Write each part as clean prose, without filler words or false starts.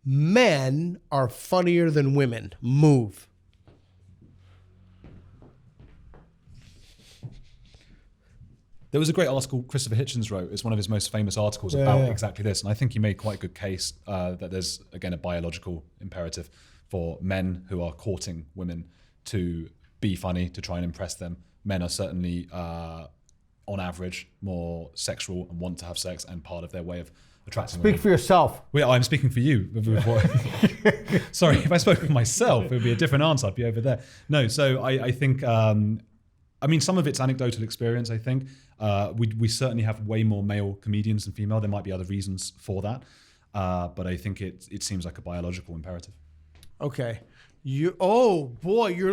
Men are funnier than women. Move. There was a great article Christopher Hitchens wrote. It's one of his most famous articles about exactly this. And I think he made quite a good case that there's, again, a biological imperative for men who are courting women to be funny, to try and impress them. Men are certainly, on average, more sexual and want to have sex, and part of their way of attracting women. Speak for yourself. Well, I'm speaking for you. Sorry, if I spoke for myself, it would be a different answer. I'd be over there. No, so I think, some of it's anecdotal experience, I think. We certainly have way more male comedians than female. There might be other reasons for that. But I think it seems like a biological imperative. Okay. You're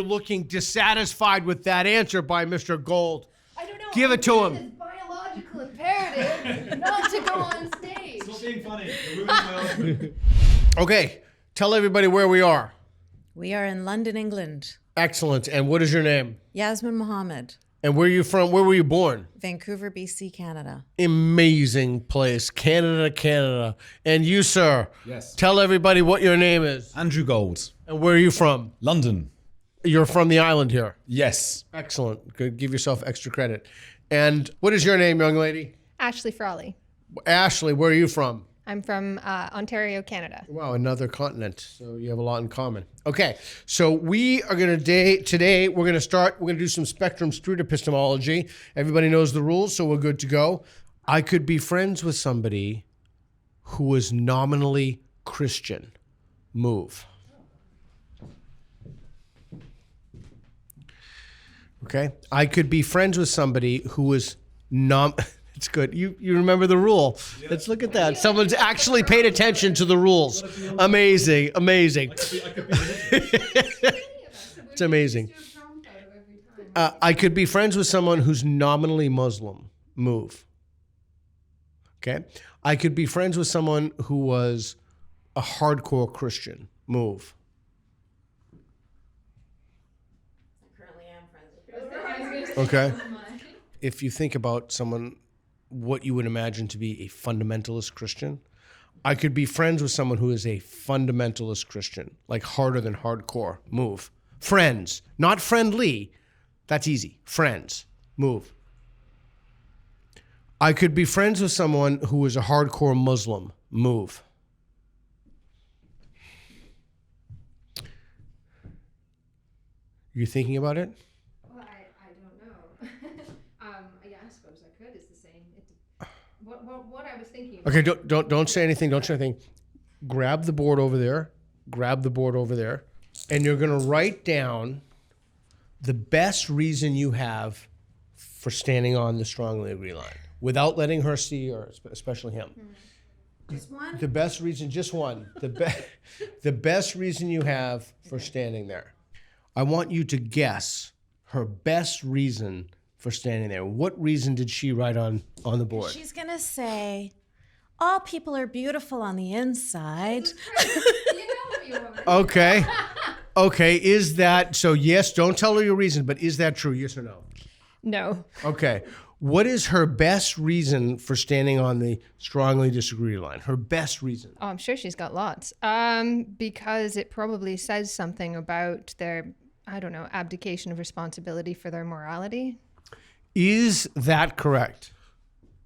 looking dissatisfied with that answer by Mr. Gold. I don't know. Give it to him. It's biological imperative not to go on stage. It's not being funny. You're ruining my argument. Okay. Tell everybody where we are. We are in London, England. Excellent. And what is your name? Yasmine Mohammed. And where are you from? Where were you born? Vancouver, BC, Canada. Amazing place. Canada. And you, sir? Yes. Tell everybody what your name is. Andrew Gold. And where are you from? London. You're from the island here. Yes. Excellent. Good. Give yourself extra credit. And what is your name, young lady? Ashley Frawley. Ashley, where are you from? I'm from Ontario, Canada. Wow, another continent. So you have a lot in common. Okay, so we are going to today, we're going to do some Spectrum Street Epistemology. Everybody knows the rules, so we're good to go. I could be friends with somebody who is nominally Christian. Move. Okay, I could be friends with somebody who is It's good. You remember the rule. Yeah. Let's look at that. Someone's actually paid attention to the rules. Amazing. It's amazing. I could be friends with someone who's nominally Muslim. Move. Okay. I could be friends with someone who was a hardcore Christian. Move. I currently am friends with Okay. If you think about someone, what you would imagine to be a fundamentalist Christian, I could be friends with someone who is a fundamentalist Christian, like harder than hardcore. Move. Friends, not friendly. That's easy. Friends. Move. I could be friends with someone who is a hardcore Muslim. Move. You thinking about it? Well, I don't know. Yeah, I suppose I could. It's the same. What I was thinking about. Okay, don't say anything. Don't say anything. Grab the board over there. And you're going to write down the best reason you have for standing on the strongly agree line without letting her see, or especially him. Just one? The best reason, just one. The best reason you have for standing there. I want you to guess her best reason for standing there. What reason did she write on the board? She's going to say, all people are beautiful on the inside. Okay. Is that, so yes, don't tell her your reason, but is that true? Yes or no? No. Okay. What is her best reason for standing on the strongly disagree line? Her best reason? Oh, I'm sure she's got lots. Because it probably says something about their, abdication of responsibility for their morality. Is that correct?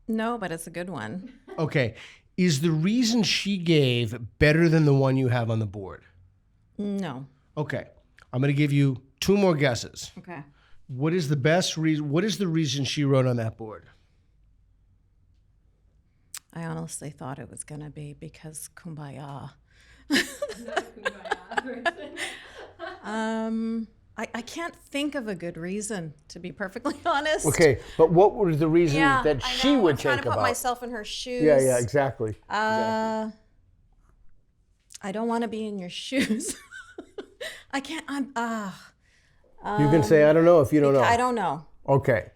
No, but it's a good one. Okay. Is the reason she gave better than the one you have on the board? No. Okay. I'm going to give you two more guesses. Okay. What is the best reason? What is the reason she wrote on that board? I honestly thought it was going to be because kumbaya. I can't think of a good reason, to be perfectly honest. Okay, but what was the reason that I she know. would I'm trying take to put about? myself in her shoes. Yeah, exactly. I don't want to be in your shoes. I can't. You can say I don't know if you don't know. I don't know. Okay. And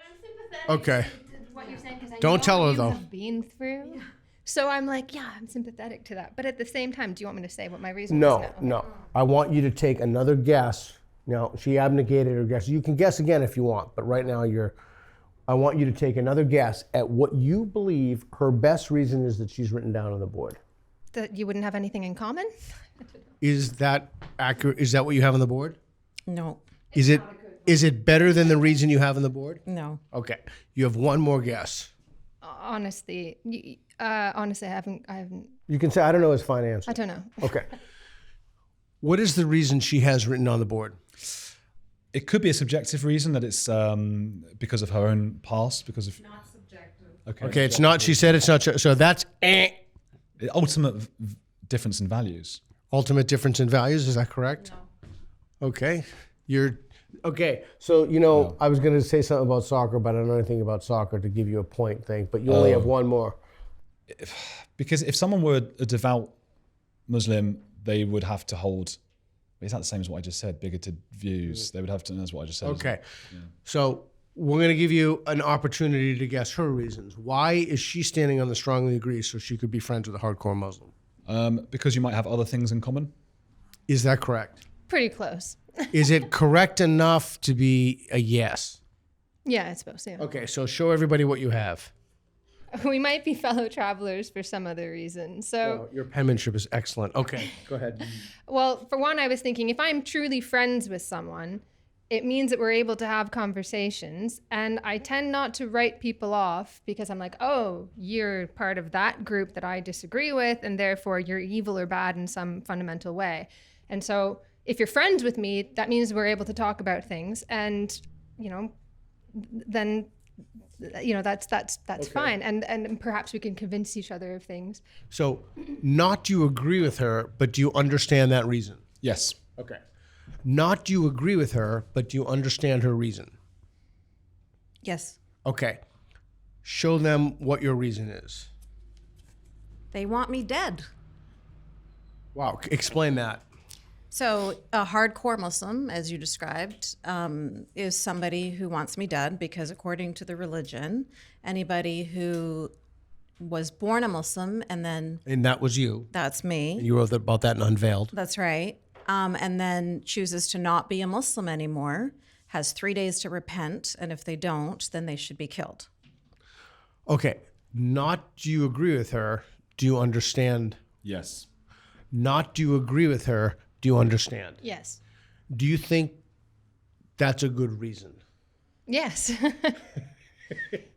I'm sympathetic Okay. to what you're saying because I Don't know tell her, what you though. have been through. Yeah. So I'm like, yeah, I'm sympathetic to that. But at the same time, do you want me to say what my reason was? No. I want you to take another guess. Now, she abnegated her guess. You can guess again if you want, but right now I want you to take another guess at what you believe her best reason is that she's written down on the board. That you wouldn't have anything in common? Is that accurate? Is that what you have on the board? No, Is it better than the reason you have on the board? no. Okay. You have one more guess. Honestly, honestly, I haven't. You can say, I don't know his fine answer. I don't know. Okay. What is the reason she has written on the board? It could be a subjective reason that it's because of her own past, because of. Not subjective. Okay, it's not, she said it's not, so that's Ultimate difference in values. ultimate difference in values. Is that correct? No. Okay. Okay. So, I was going to say something about soccer, but I don't know anything about soccer to give you a point thing, but you only have one more. Because if someone were a devout Muslim, they would have to hold. Is that the same as what I just said? Bigoted views. They would have to. That's what I just said. Okay. So we're going to give you an opportunity to guess her reasons. Why is she standing on the strongly agree so she could be friends with a hardcore Muslim? Because you might have other things in common. Is that correct? Pretty close. Is it correct enough to be a yes? Yeah, I suppose. Yeah. Okay, so show everybody what you have. We might be fellow travelers for some other reason. So, Your penmanship is excellent. Okay, go ahead. well, for one, I was thinking if I'm truly friends with someone, it means that we're able to have conversations. And I tend not to write people off because I'm like, oh, you're part of that group that I disagree with, and therefore you're evil or bad in some fundamental way. And so if you're friends with me, that means we're able to talk about things. And, then that's fine, and perhaps we can convince each other of things. So, not do you agree with her, but do you understand that reason? Yes. Okay. Not do you agree with her, but do you understand her reason? Yes. Okay. Show them what your reason is. They want me dead. Wow. Explain that. So a hardcore Muslim, as you described, is somebody who wants me dead because according to the religion, anybody who was born a Muslim and then... And that was you. That's me. You wrote about that in Unveiled. That's right. And then chooses to not be a Muslim anymore, has 3 days to repent, and if they don't, then they should be killed. Okay. Not do you agree with her, do you understand? Yes. Not do you agree with her, do you understand? Yes. Do you think that's a good reason? Yes.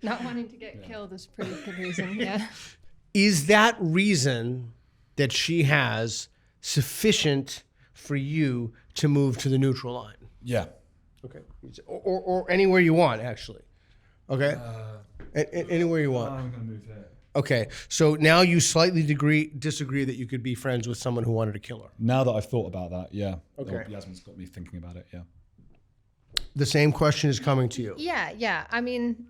Not wanting to get killed is a pretty good reason. Yeah. Is that reason that she has sufficient for you to move to the neutral line? Yeah. Okay. Or anywhere you want, actually. Okay? Anywhere you want. I'm going to move here. Okay. So now you slightly disagree that you could be friends with someone who wanted to kill her. Now that I've thought about that, yeah. Okay. Yasmine's got me thinking about it, yeah. The same question is coming to you. Yeah. I mean,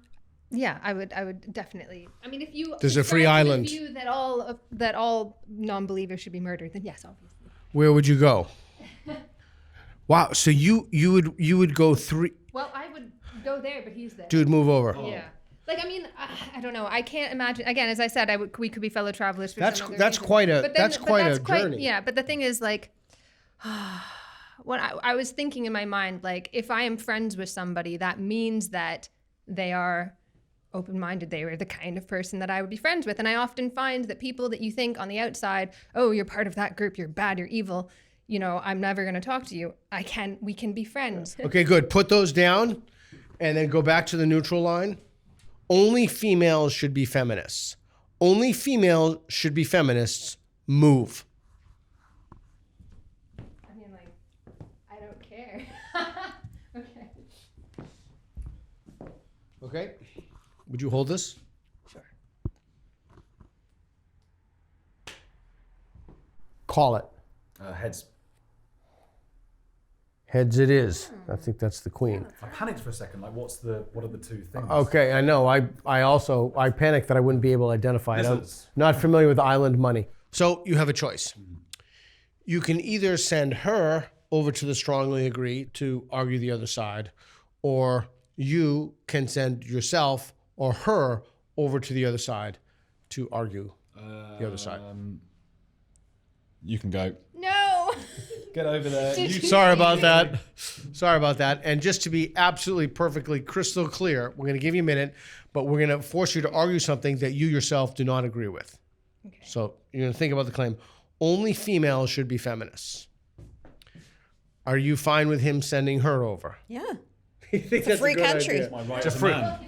yeah, I would definitely. I mean, if you There's a free subscribe to the island. view that all non-believers should be murdered, then yes, obviously. Where would you go? Wow. So you would go three. Well, I would go there, but he's there. Dude, move over. Yeah. Like, I mean, I don't know. I can't imagine. Again, as I said, we could be fellow travelers for some other That's reason. quite a But that's quite a journey. Yeah, but the thing is, like, when I was thinking in my mind, like, if I am friends with somebody, that means that they are open-minded. They were the kind of person that I would be friends with. And I often find that people that you think on the outside, oh, you're part of that group, you're bad, you're evil, I'm never going to talk to you. We can be friends. Okay, good. Put those down and then go back to the neutral line. Only females should be feminists. Only females should be feminists. Move. I mean, like, I don't care. Okay. Okay. Would you hold this? Sure. Call it. Heads. Heads it is. I think that's the queen. I panicked for a second. Like, what are the two things? Okay, I know. I also panicked that I wouldn't be able to identify it. I'm Lizards. not familiar with island money. So you have a choice. You can either send her over to the strongly agree to argue the other side, or you can send yourself or her over to the other side to argue the other side. You can go. No. Get over there. Sorry about that. Sorry about that. And just to be absolutely perfectly crystal clear, we're going to give you a minute, but we're going to force you to argue something that you yourself do not agree with. Okay. So you're going to think about the claim. Only females should be feminists. Are you fine with him sending her over? Yeah. It's a free country. My right It's a as a free- man.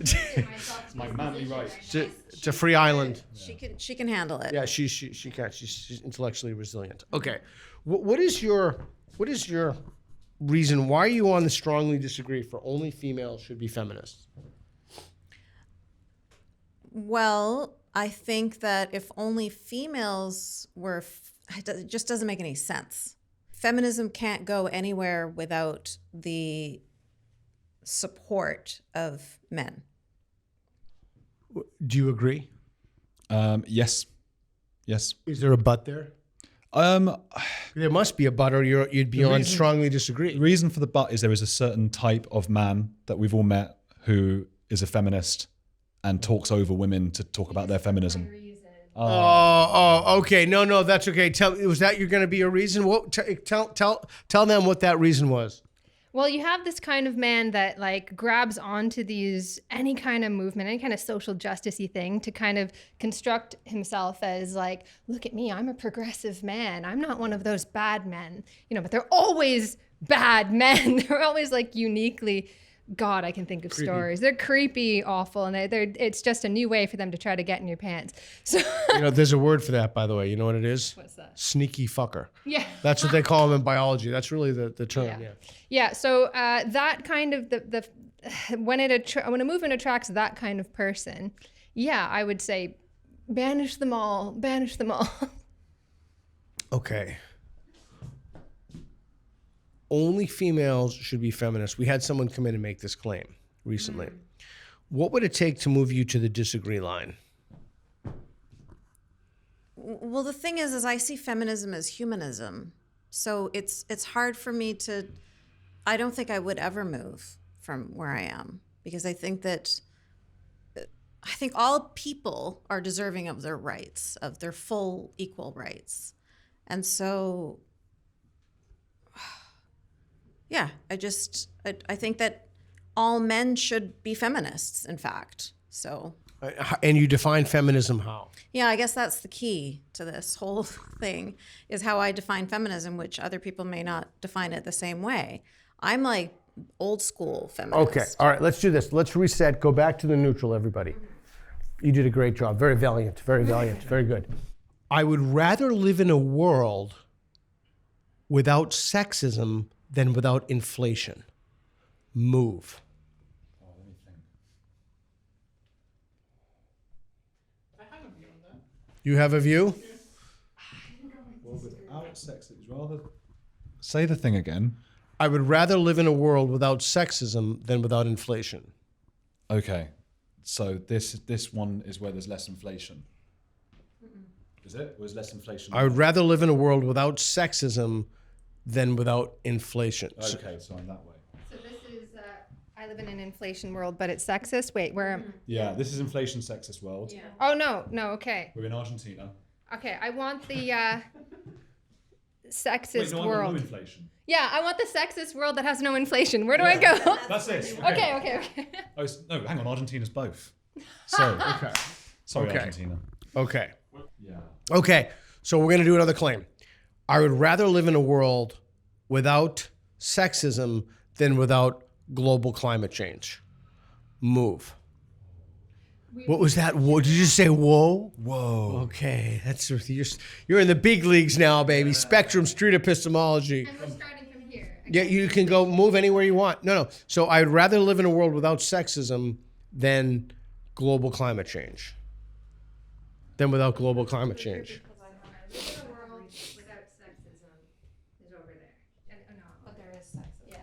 It's my manly right. It's a free island. She can handle it. Yeah, she can. She's intellectually resilient. Okay, what is your reason? Why are you on the strongly disagree for only females should be feminists? Well, I think that if only females were, it just doesn't make any sense. Feminism can't go anywhere without the support of men. Do you agree? Yes. Yes. Is there a but there? There must be a but, or you'd be on strongly disagree. The reason for the but is there is a certain type of man that we've all met who is a feminist and talks over women to talk about their feminism. Oh, okay. No, that's okay. Was that you're going to be a reason? What? Tell them what that reason was. Well, you have this kind of man that like grabs onto any kind of movement, any kind of social justice-y thing to kind of construct himself as like, look at me, I'm a progressive man. I'm not one of those bad men, but they're always bad men. They're always like uniquely, God, I can think of stories. They're creepy, awful, and it's just a new way for them to try to get in your pants. So there's a word for that, by the way. You know what it is? What's that? Sneaky fucker. Yeah. That's what they call them in biology. That's really the term. Yeah. Yeah. So that kind of when a movement attracts that kind of person, yeah, I would say banish them all. Banish them all. Okay. Only females should be feminists. We had someone come in and make this claim recently. What would it take to move you to the disagree line? Well, the thing is I see feminism as humanism. So it's hard for me to, I don't think I would ever move from where I am, because I think all people are deserving of their rights, of their full equal rights. And so, yeah, I think that all men should be feminists, in fact. So. And you define feminism how? Yeah, I guess that's the key to this whole thing, is how I define feminism, which other people may not define it the same way. I'm like old school feminist. Okay, all right, let's do this. Let's reset, go back to the neutral, everybody. You did a great job, very valiant, very good. I would rather live in a world without sexism than without inflation. Move. You have a view? Well, without sex, it's rather... Say the thing again. I would rather live in a world without sexism than without inflation. Okay, so this one is where there's less inflation. Is it? Or is less inflation? I would rather live in a world without sexism than without inflation. Okay, so I'm that way. So this is, I live in an inflation world, but it's sexist. Wait, where am Yeah, this is inflation sexist world. Yeah. Oh, no, okay. We're in Argentina. Okay, I want the sexist Wait, no, I want world. no inflation. Yeah, I want the sexist world that has no inflation. Where do I go? That's it. Okay. Oh, no, hang on, Argentina's both. So, Okay. sorry, Okay. Argentina. Okay. Yeah. Okay, so we're going to do another claim. I would rather live in a world without sexism than without global climate change. Move. What was that? Whoa, did you just say whoa? Whoa. Okay, that's you're in the big leagues now, baby. Spectrum Street Epistemology. And we're starting from here. Yeah, you can go move anywhere you want. No. So I'd rather live in a world without sexism than global climate change. Than without global climate change. Because I want to live in a world without sexism is over there. And, no, but there is sexism. Yeah.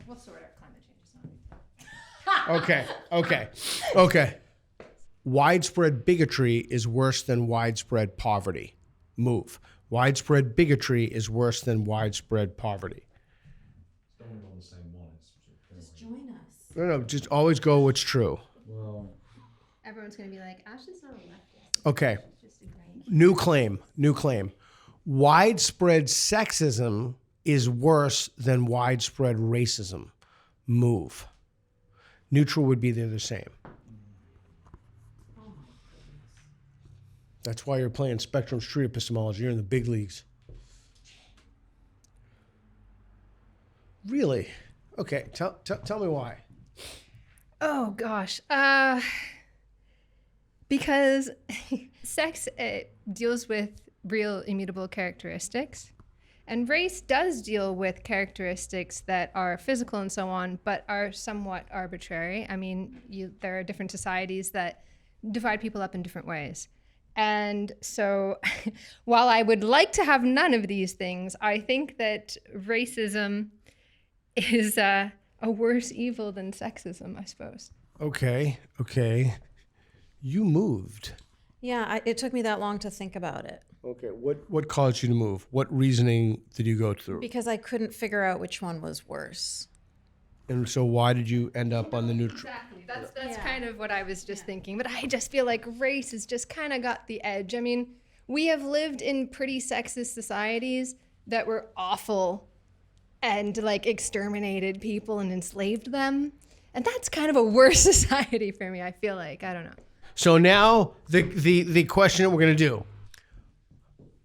We'll sort out climate change. It's not Okay. Widespread bigotry is worse than widespread poverty. Move. Widespread bigotry is worse than widespread poverty. Don't want on the same one. Just join us. No, just always go what's true. Well, Everyone's going to be like, Ashley's not a leftist. Okay. She's just agreeing. New claim. Widespread sexism is worse than widespread racism. Move. Neutral would be the same. That's why you're playing Spectrum Street Epistemology. You're in the big leagues. Really? Okay, tell me why. Oh gosh. Because sex deals with real immutable characteristics, and race does deal with characteristics that are physical and so on, but are somewhat arbitrary. I mean, there are different societies that divide people up in different ways. And so while I would like to have none of these things, I think that racism is a worse evil than sexism, I suppose. Okay. You moved. Yeah, it took me that long to think about it Okay, what caused you to move? What reasoning did you go through? because I couldn't figure out which one was worse. And so why did you end up on the neutral? Exactly. That's kind of what I was just thinking. But I just feel like race has just kind of got the edge. I mean, we have lived in pretty sexist societies that were awful and like exterminated people and enslaved them. And that's kind of a worse society for me, I feel like. I don't know. So now the question that we're going to do.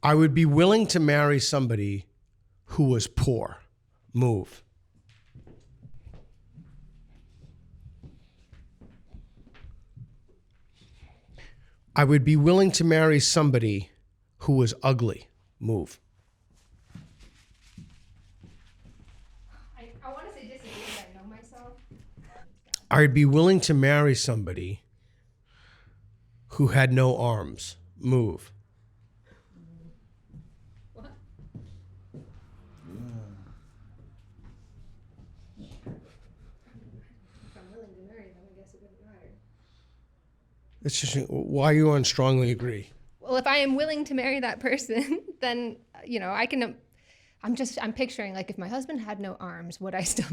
I would be willing to marry somebody who was poor. Move. I would be willing to marry somebody who was ugly. Move. I want to say disagree, but I know myself. I'd be willing to marry somebody who had no arms. Move. What? If I'm willing to marry them, I guess it wouldn't matter. It's just why you on strongly agree. Well, if I am willing to marry that person, then I can. I'm picturing like if my husband had no arms, would I still have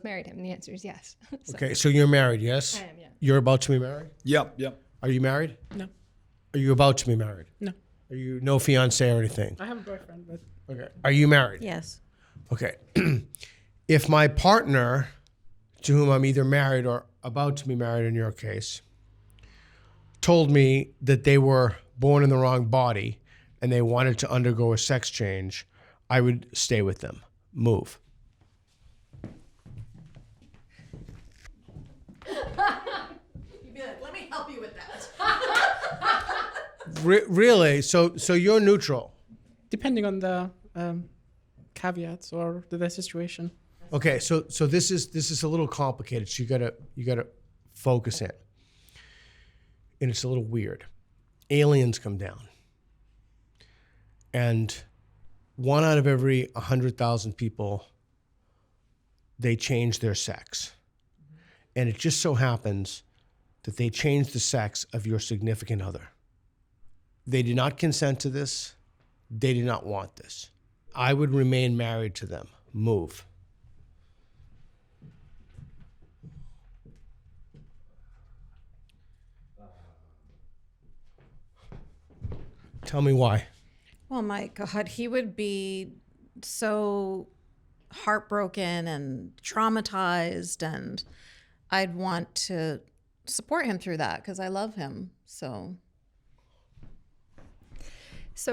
married him? And the answer is yes. So, Okay, so you're married, yes? I am, yeah. You're about to be married? Yep. Are you married? No. Are you about to be married? No. Are you no fiance or anything? I have a boyfriend, but Okay. Are you married? Yes. Okay. If my partner, to whom I'm either married or about to be married in your case, told me that they were born in the wrong body and they wanted to undergo a sex change, I would stay with them. Move. You'd be like, let me help you with that. Really? So you're neutral. depending on the caveats or the situation. Okay, so this is a little complicated. So you gotta focus in, and it's a little weird. Aliens come down, and 1 out of every 100,000 people, they change their sex, and it just so happens that they change the sex of your significant other. They did not consent to this. They did not want this. I would remain married to them. Move. Tell me why. Well, my God, he would be so heartbroken and traumatized, and I'd want to support him through that because I love him. So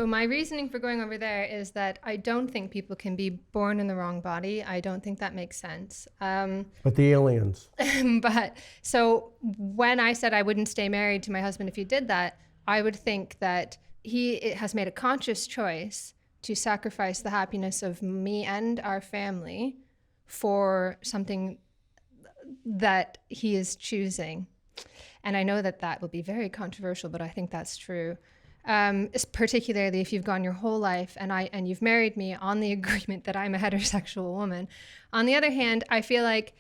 my reasoning for going over there is that I don't think people can be born in the wrong body. I don't think that makes sense. But the aliens. But so when I said I wouldn't stay married to my husband if he did that, I would think that he has made a conscious choice to sacrifice the happiness of me and our family for something that he is choosing. And I know that that will be very controversial, but I think that's true. Particularly if you've gone your whole life and you've married me on the agreement that I'm a heterosexual woman. On the other hand, I feel like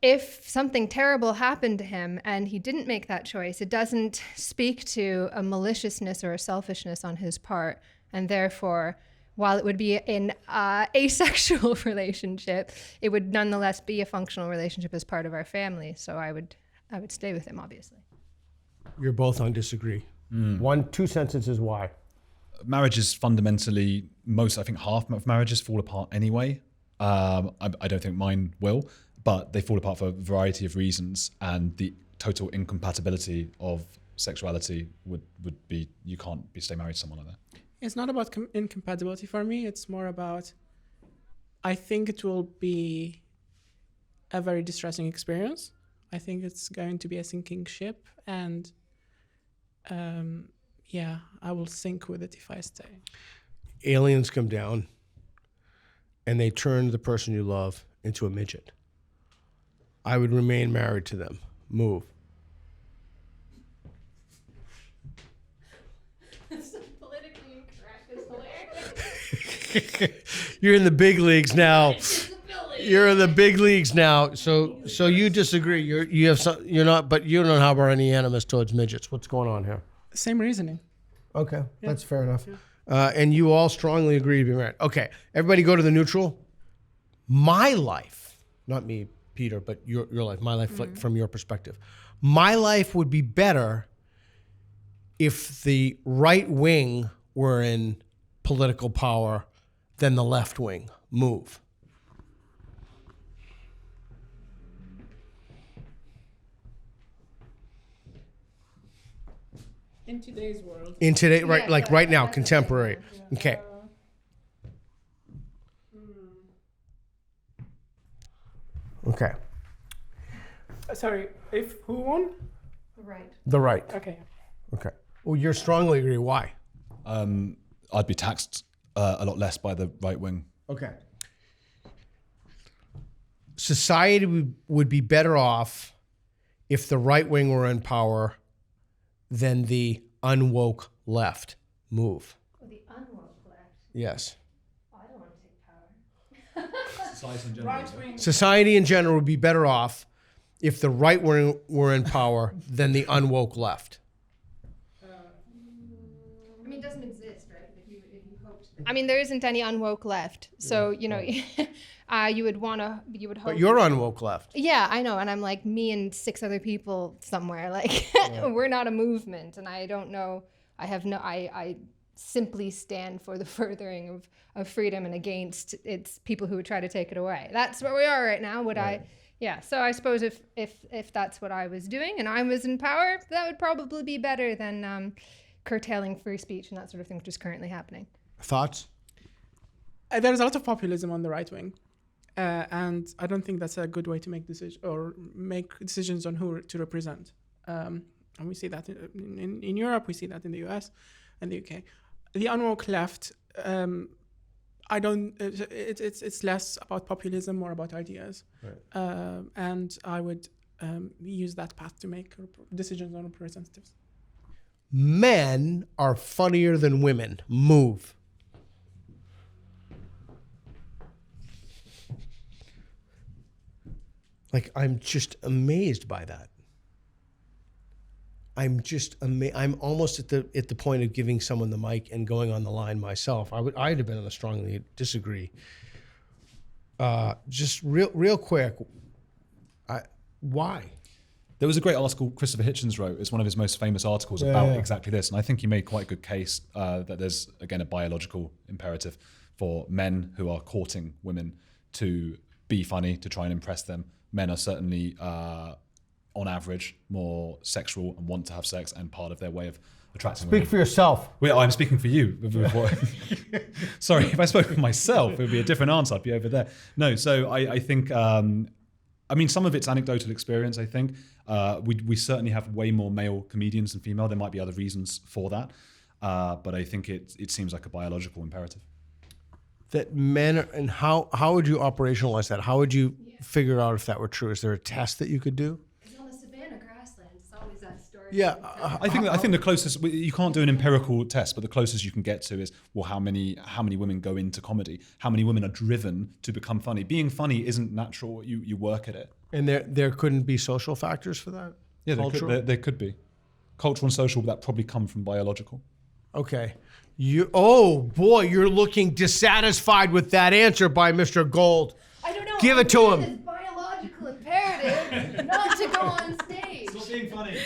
if something terrible happened to him and he didn't make that choice, it doesn't speak to a maliciousness or a selfishness on his part. And therefore, while it would be an asexual relationship, it would nonetheless be a functional relationship as part of our family. So I would stay with him, obviously. You're both on disagree. 2 sentences why. Marriage is fundamentally, I think half of marriages fall apart anyway. I don't think mine will, but they fall apart for a variety of reasons, and the total incompatibility of sexuality would be you can't stay married to someone like that? It's not about incompatibility for me. It's more about, I think it will be a very distressing experience. I think it's going to be a sinking ship, and yeah, I will sink with it if I stay. Aliens come down and they turn the person you love into a midget. I would remain married to them. Move. Politically incorrect is hilarious. You're in the big leagues now. You're in the big leagues now. So you disagree. You're not, but you don't harbor any animus towards midgets. What's going on here? Same reasoning. Okay, that's fair enough. And you all strongly agree to be married. Okay, everybody go to the neutral. My life, not me, Peter, but your life, my life from your perspective. My life would be better if the right wing were in political power than the left wing. Move. In today's world. In today, right, Yeah, like yeah, right now, that's contemporary. Okay. Okay. Sorry, if who won? Right. The right. Okay. Okay. Well, you strongly agree. Why? I'd be taxed a lot less by the right wing. Okay. Society would be better off if the right wing were in power than the unwoke left. Move. Well, the unwoke left. Yes. Oh, I don't want to take power. Society in general. Right wing. Society in general would be better off if the right wing were in power than the unwoke left. I mean, it doesn't exist, right? If you hoped. I mean, there isn't any unwoke left, so you know, you would hope. But you're unwoke left. Yeah, I know, and I'm like me and 6 other people somewhere. Like we're not a movement, and I don't know. I simply stand for the furthering of freedom and against its people who would try to take it away. That's where we are right now. Yeah. So I suppose if that's what I was doing and I was in power, that would probably be better than curtailing free speech and that sort of thing, which is currently happening. Thoughts? There's a lot of populism on the right wing, and I don't think that's a good way to make decisions on who to represent. And we see that in Europe, we see that in the US and the UK. The unwoke left, I don't. It's less about populism, more about ideas, Right. and I would use that path to make decisions on representatives. Men are funnier than women. Move. Like, I'm just amazed by that. I'm just amazed. I'm almost at the point of giving someone the mic and going on the line myself. I'd have been on a strongly disagree. Just real quick. Why? There was a great article Christopher Hitchens wrote. It's one of his most famous articles about exactly this. And I think he made quite a good case that there's, again, a biological imperative for men who are courting women to be funny, to try and impress them. Men are certainly, on average, more sexual and want to have sex, and part of their way of attracting women. Speak for yourself. Well, I'm speaking for you. Sorry, if I spoke for myself, it would be a different answer. I'd be over there. No, so I think, I mean, some of it's anecdotal experience, I think. We certainly have way more male comedians than female. There might be other reasons for that. But I think it seems like a biological imperative. That men, and how would you operationalize that? How would you figure out if that were true? Is there a test that you could do? Because on the savannah grasslands, it's always that story. Yeah. I think the closest, you can't do an empirical test, but the closest you can get to is, well, how many women go into comedy? How many women are driven to become funny? Being funny isn't natural. You work at it. And there couldn't be social factors for that? Yeah, Cultural? there could be. Cultural and social, that probably come from biological. Okay. Oh boy, you're looking dissatisfied with that answer by Mr. Gold. I don't know. Give it to him. It's biological imperative not to go on stage. Stop being funny.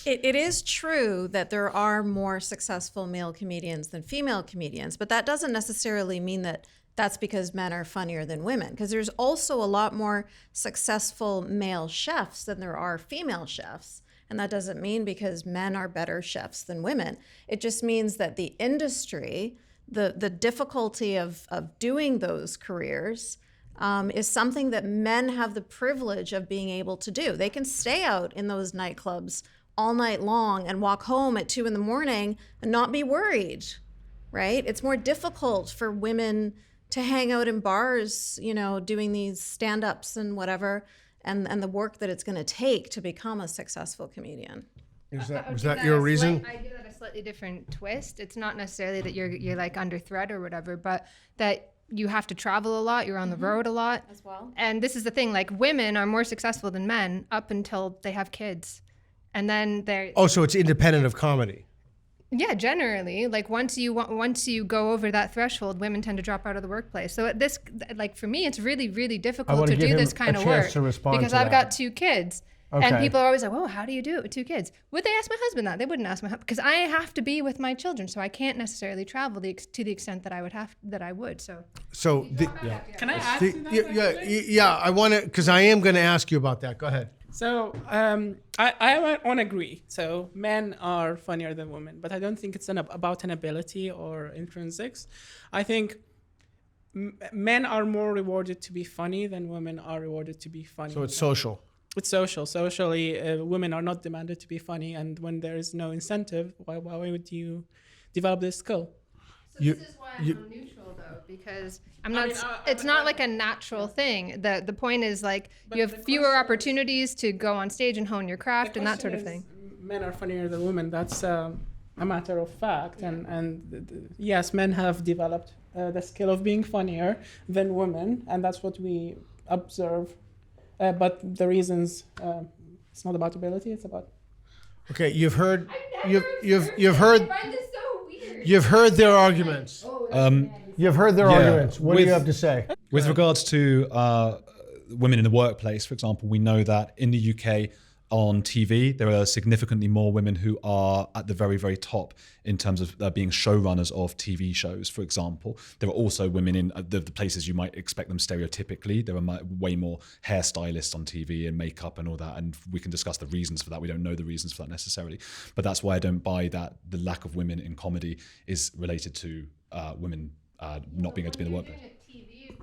It is true that there are more successful male comedians than female comedians, but that doesn't necessarily mean that that's because men are funnier than women, because there's also a lot more successful male chefs than there are female chefs. And that doesn't mean because men are better chefs than women. It just means that the industry, the difficulty of doing those careers is something that men have the privilege of being able to do. They can stay out in those nightclubs all night long and walk home at 2 a.m. and not be worried, right? It's more difficult for women to hang out in bars, you know, doing these stand-ups and whatever, and the work that it's going to take to become a successful comedian. Was I'll that give your a reason? I give that a slightly different twist. It's not necessarily that you're like under threat or whatever, but that you have to travel a lot. You're on the road a lot as well. And this is the thing: like women are more successful than men up until they have kids, and then they're Oh, so it's independent of comedy. yeah. Generally, like once you go over that threshold, women tend to drop out of the workplace. So this, like for me, it's really really difficult wanna to give do him this a kind of chance work to respond because to I've that. got 2 kids. Okay. And people are always like, "Whoa, how do you do it with 2 kids?" Would they ask my husband that? They wouldn't ask my husband because I have to be with my children, so I can't necessarily travel to the extent that I would. So Can I add the, to that? yeah, actually? yeah, I want to, because I am going to ask you about that. Go ahead. So I won't agree. So men are funnier than women, but I don't think it's about an ability or intrinsics. I think men are more rewarded to be funny than women are rewarded to be funny. So it's social. It's social. Socially, women are not demanded to be funny, and when there is no incentive, why would you develop this skill? So this is why I'm neutral though, because it's not like a natural thing. The point is like you have fewer opportunities to go on stage and hone your craft and that sort of thing. Men are funnier than women. That's a matter of fact, yes, men have developed the skill of being funnier than women, and that's what we observe. But the reasons, it's not about ability; it's about. Okay, you've heard their arguments. You've heard their arguments. What do you have to say? With regards to women in the workplace, for example, we know that in the UK on TV, there are significantly more women who are at the very, very top in terms of being showrunners of TV shows, for example. There are also women in the places you might expect them stereotypically. There are way more hairstylists on TV and makeup and all that, and we can discuss the reasons for that. We don't know the reasons for that necessarily. But that's why I don't buy that the lack of women in comedy is related to women not being able to be in the workplace.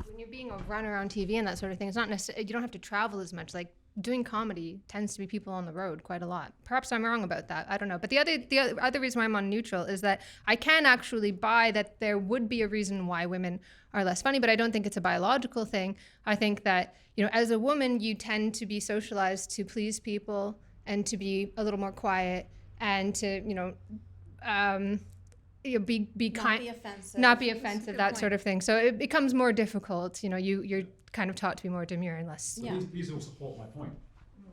When you're being a runner on TV and that sort of thing, it's not necessarily, you don't have to travel as much. Like doing comedy tends to be people on the road quite a lot. Perhaps I'm wrong about that. I don't know. But the other reason why I'm on neutral is that I can actually buy that there would be a reason why women are less funny, but I don't think it's a biological thing. I think that, you know, as a woman, you tend to be socialized to please people and to be a little more quiet and to, you know, be kind, not be offensive, that sort of thing. So it becomes more difficult. You know, you're kind of taught to be more demure and less. Yeah. These all support my point.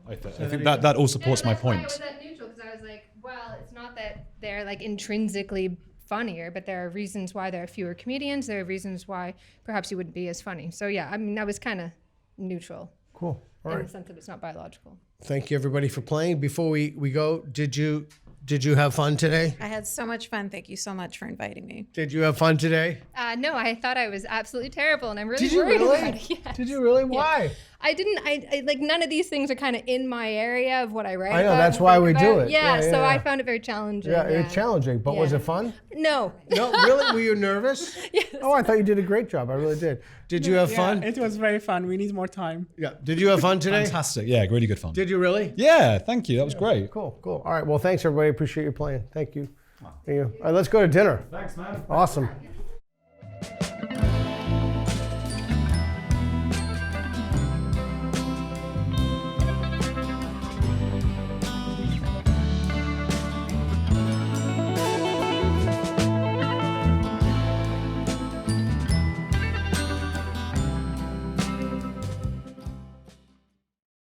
I think that all supports my point. I was at neutral because I was like, well, it's not that they're like intrinsically funnier, but there are reasons why there are fewer comedians. There are reasons why perhaps you wouldn't be as funny. So yeah, I mean, I was kind of neutral. Cool. All in right. the sense that it's not biological. Thank you, everybody, for playing. Before we go, did you have fun today? I had so much fun. Thank you so much for inviting me. Did you have fun today? No, I thought I was absolutely terrible, and I'm really Did you worried really? about it. Yes. Did you really? Why? I didn't. I like none of these things are kind of in my area of what I write. I know, about that's and why think we do about. it. Yeah, Yeah, so yeah. I found it very challenging. Yeah, it's challenging, but was Yeah. it fun? No. No, really? Were you nervous? Yes. Oh, I thought you did a great job. I really did. Did you have fun? It was very fun. We need more time. Yeah. Did you have fun today? Fantastic. Yeah, really good fun. Did you really? Yeah, thank you. That was great. Cool. All right. Well, thanks, everybody. Appreciate you playing. Thank you. Thank you. All right, let's go to dinner. Thanks, man. Awesome.